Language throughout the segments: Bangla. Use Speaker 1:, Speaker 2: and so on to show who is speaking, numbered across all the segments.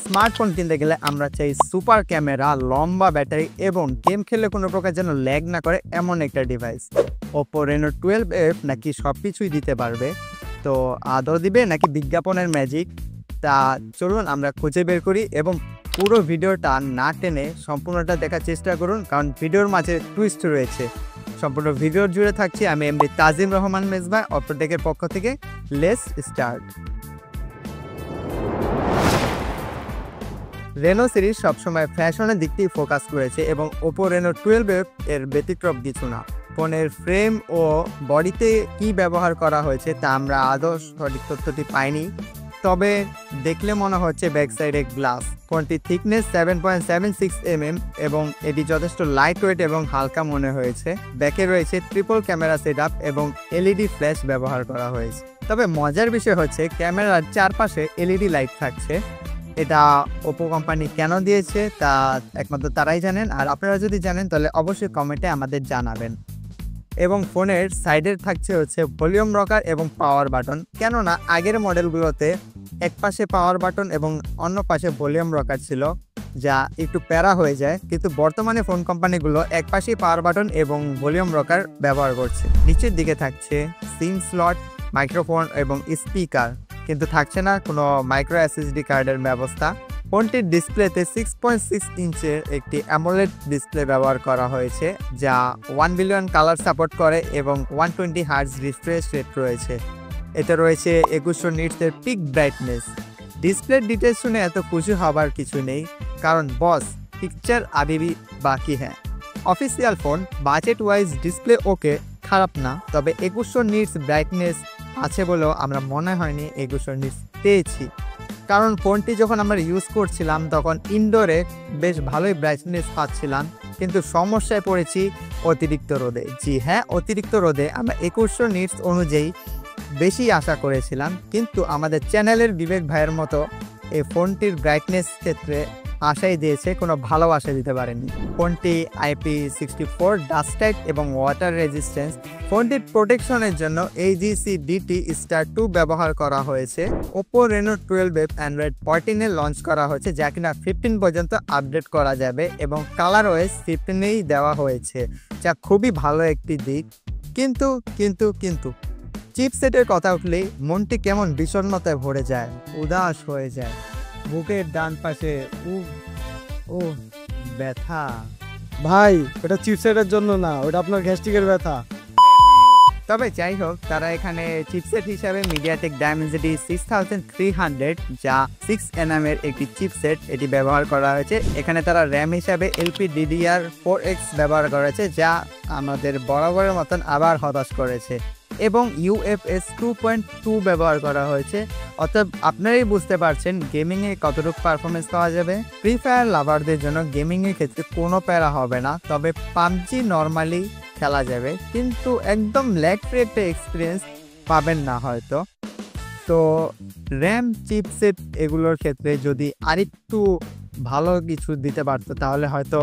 Speaker 1: স্মার্টফোন কিনতে গেলে আমরা চাই সুপার ক্যামেরা, লম্বা ব্যাটারি এবং গেম খেললে কোনো প্রকার যেন ল্যাগ না করে এমন একটা ডিভাইস। Oppo Reno 12F নাকি সব কিছুই দিতে পারবে, তো আদৌ দিবে নাকি বিজ্ঞাপনের ম্যাজিক, তা চলুন আমরা খুঁজে বের করি এবং পুরো ভিডিওটা না টেনে সম্পূর্ণটা দেখার চেষ্টা করুন, কারণ ভিডিওর মাঝে টুইস্ট রয়েছে। সম্পূর্ণ ভিডিওর জুড়ে থাকছি আমি এমডি তাজিম রহমান মেজবা, অপরটেকের পক্ষ থেকে। Let's start. রেনো সিরিজ সবসময় ফ্যাশনের দিকটি ফোকাস করেছে এবং Oppo Reno 12F এর ব্যতিক্রম কিছু না। ফোনের ফ্রেম ও বডিতে কি ব্যবহার করা হয়েছে তা আমরা আদৌ সঠিক তথ্যটি পাইনি, তবে দেখলে মনে হচ্ছে ব্যাক সাইডে গ্লাস। ফোনটির থিকনেস 7.76 mm এবং এটি যথেষ্ট লাইট ওয়েট এবং হালকা মনে হয়েছে। ব্যাকে রয়েছে ট্রিপল ক্যামেরা সেটআপ এবং এলইডি ফ্ল্যাশ ব্যবহার করা হয়েছে। তবে মজার বিষয় হচ্ছে ক্যামেরার চারপাশে এলইডি লাইট থাকছে। এটা Oppo কোম্পানি কেন দিয়েছে তা একমাত্র তারাই জানেন, আর আপনারা যদি জানেন তাহলে অবশ্যই কমেন্টে আমাদের জানাবেন। এবং ফোনের সাইডের থাকছে হচ্ছে ভলিউম রকার এবং পাওয়ার বাটন, কেননা আগের মডেলগুলোতে এক পাশে পাওয়ার বাটন এবং অন্য পাশে ভলিউম রকার ছিল, যা একটু প্যারা হয়ে যায়। কিন্তু বর্তমানে ফোন কোম্পানিগুলো এক পাশেই পাওয়ার বাটন এবং ভলিউম রকার ব্যবহার করছে। নিচের দিকে থাকছে সিম স্লট, মাইক্রোফোন এবং স্পিকার, কিন্তু থাকছে না কোনো মাইক্রো এসএসডি কার্ডের ব্যবস্থা। ফোনটির ডিসপ্লেতে 6.6 ইঞ্চের একটি অ্যামোলেড ডিসপ্লে ব্যবহার করা হয়েছে, যা 1 বিলিয়ন কালার সাপোর্ট করে এবং 120 হার্টজ রিফ্রেশ রেট রয়েছে। এতে রয়েছে 2100 নিটসের পিক ব্রাইটনেস। ডিসপ্লের ডিটেলস শুনে এত খুশি হবার কিছু নেই, কারণ বস পিকচার আবিবি বাকি হ্যাঁ। Official phone, budget wise display ওকে, খারাপ না, তবে 2100 নিটস ব্রাইটনেস আছে বলেও আমরা মনে হয়নি 2100 নিটস পেয়েছি, কারণ ফোনটি যখন আমরা ইউজ করছিলাম তখন ইনডোরে বেশ ভালোই ব্রাইটনেস পাচ্ছিলাম, কিন্তু সমস্যায় পড়েছি অতিরিক্ত রোদে। জি হ্যাঁ, অতিরিক্ত রোদে আমরা 2100 নিটস অনুযায়ী বেশি আশা করেছিলাম, কিন্তু আমাদের চ্যানেলের বিবেক ভাইয়ের মতো এই ফোনটির ব্রাইটনেস ক্ষেত্রে আশাই দিয়েছে, কোনো ভালো আশা দিতে পারেনি। ফোনটি IP64 ডাস্ট টাইট এবং ওয়াটার রেজিস্ট্যান্স। ফোনটির প্রোটেকশনের জন্য AGC DT Star 2 ব্যবহার করা হয়েছে। Oppo Reno 12F Android 14 launch করা হয়েছে, যা কিনা 15 পর্যন্ত আপডেট করা যাবে এবং কালার ওএস 15এই দেওয়া হয়েছে, যা খুবই ভালো একটি দিক। কিন্তু কিন্তু কিন্তু চিপসেটের কথা উঠলেই মনটি কেমন বিষণ্ণতায় ভরে যায়, উদাস হয়ে যায়। বুকের ডান পাশে ও ব্যথা।
Speaker 2: ভাই ওটা চিপসেটের জন্য না, ওটা আপনার গ্যাস্ট্রিকের ব্যথা।
Speaker 1: তবে যাই হোক, তারা এখানে চিপসেট হিসাবে MediaTek Dimensity 6300, যা 6nm এর একটি চিপসেট, এটি ব্যবহার করা হয়েছে। এখানে তারা র্যাম হিসাবে LPDDR4X ব্যবহার করেছে, যা আমাদের বরাবরের মতন আবার হতাশ করেছে, এবং UFS 2.2 ব্যবহার করা হয়েছে। অতএব আপনারাই বুঝতে পারছেন গেমিংয়ে কতটুকু পারফরমেন্স পাওয়া যাবে। ফ্রি ফায়ার লাভারদের জন্য গেমিংয়ের ক্ষেত্রে কোনো প্যারা হবে না, তবে PUBG নর্মালি খেলা যাবে, কিন্তু একদম ল্যাগ ফ্রি একটা এক্সপিরিয়েন্স পাবেন না হয়তো। তো র্যাম, চিপসেট এগুলোর ক্ষেত্রে যদি আরেকটু ভালো কিছু দিতে পারতো তাহলে হয়তো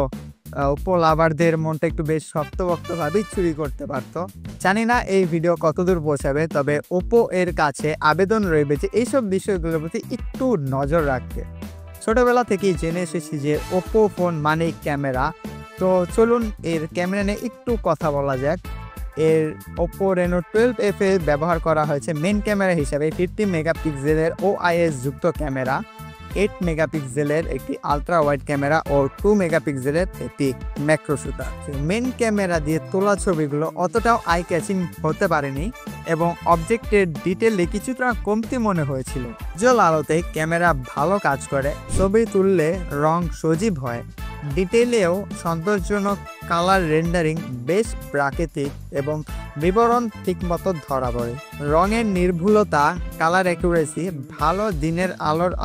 Speaker 1: Oppo লাভারদের মনটা একটু বেশ শক্তভক্তভাবেই চুরি করতে পারতো। জানি না এই ভিডিও কতদূর পৌঁছাবে, তবে Oppo এর কাছে আবেদন রইবে যে এইসব বিষয়গুলোর প্রতি একটু নজর রাখতে। ছোটবেলা থেকেই জেনে এসেছি যে Oppo ফোন মানেই ক্যামেরা, তো চলুন এর ক্যামেরা নিয়ে একটু কথা বলা যাক। এর Oppo Reno 12F এ ব্যবহার করা হয়েছে মেন ক্যামেরা হিসাবে 50 মেগাপিক্সেলের OIS যুক্ত ক্যামেরা, 8 মেগাপিক্সেলের একটি আলট্রা ওয়াইড ক্যামেরা ও 2 মেগাপিক্সেলের একটি ম্যাক্রো শুটার। মেন ক্যামেরা দিয়ে তোলা ছবিগুলো অতটাও আই ক্যাচিং হতে পারেনি এবং অবজেক্টের ডিটেলে কিছুটা কমতি মনে হয়েছিল। উজ্জ্বল আলোতে ক্যামেরা ভালো কাজ করে, ছবি তুললে রং সজীব হয়, ডিটেলেও সন্তোষজনক, কালার রেন্ডারিং বেশ প্রাকৃতিক এবং বিবরণ ঠিকমতো ধরা পড়ে। রঙের নির্ভুলতা, কালার অ্যাকুরেসি ভালো। দিনের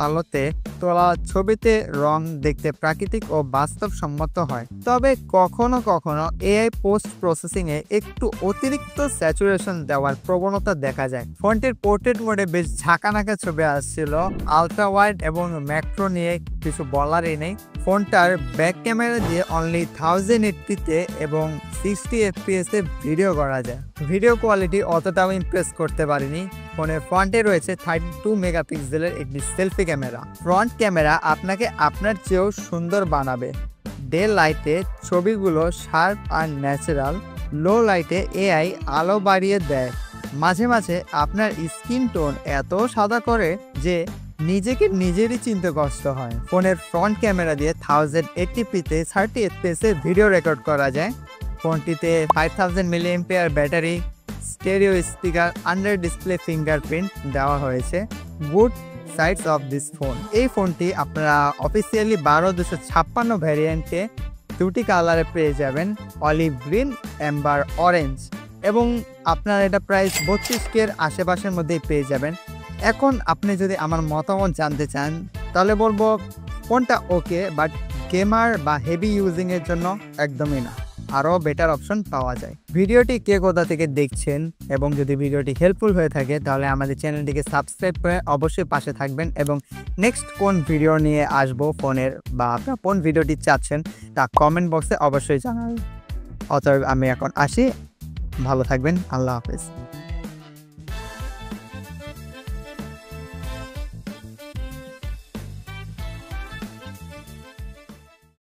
Speaker 1: আলোতে তোলা ছবিতে রং দেখতে প্রাকৃতিক ও বাস্তবসম্মত হয়, তবে কখনো কখনো AI পোস্ট প্রসেসিং এ একটু অতিরিক্ত স্যাচুরেশন দেওয়ার প্রবণতা দেখা যায়। ফোনটির পোর্ট্রেট মোডে বেশ ঝাঁকানাকা ছবি আসছিল। আলট্রা ওয়াইড এবং ম্যাক্রো নিয়ে কিছু বলারই নেই। ফোনটার ব্যাক ক্যামেরা দিয়ে অনলি 1080তে এবং 60 fps এ ভিডিও করা যায়। ভিডিও কোয়ালিটি অতটাও ইমপ্রেস করতে পারেনি। ফোনের ফ্রন্টে রয়েছে 32 মেগাপিক্সেলের একটি সেলফি ক্যামেরা। ফ্রন্ট ক্যামেরা আপনাকে আপনার চেয়েও সুন্দর বানাবে। ডে লাইটে ছবিগুলো শার্প আর ন্যাচারাল, লো লাইটে এআই আলো বাড়িয়ে দেয়। মাঝে মাঝে আপনার স্কিন টোন এত সাদা করে যে নিজেকে নিজেরই চিনতে কষ্ট হয়। ফোনের ফ্রন্ট ক্যামেরা দিয়ে 1080pতে 30 fps এ ভিডিও রেকর্ড করা যায়। ফোনটিতে 5000 mAh battery, stereo speaker, under display fingerprint দেওয়া হয়েছে। Good sides of this phone, এই ফোনটি আপনারা অফিসিয়ালি 12256 ভ্যারিয়েন্টে দুটি কালারে পেয়ে যাবেন, অলিভ গ্রিন, এম্বার অরেঞ্জ, এবং আপনারা এটা প্রাইস 32K এর আশেপাশের মধ্যেই পেয়ে যাবেন। এখন আপনি যদি আমার মতামত জানতে চান তাহলে বলবো ফোনটা ওকে, বাট গেমার বা হেভি ইউজিংয়ের জন্য একদমই না, আরও বেটার অপশন পাওয়া যায়। ভিডিওটি কে কোথা থেকে দেখছেন এবং যদি ভিডিওটি হেল্পফুল হয়ে থাকে তাহলে আমাদের চ্যানেলটিকে সাবস্ক্রাইব করে অবশ্যই পাশে থাকবেন, এবং নেক্সট কোন ভিডিও নিয়ে আসবো ফোনের বা আপনার কোন ভিডিওটি চাচ্ছেন তা কমেন্ট বক্সে অবশ্যই জানাবেন। অতএব আমি এখন আসি, ভালো থাকবেন, আল্লাহ হাফেজ।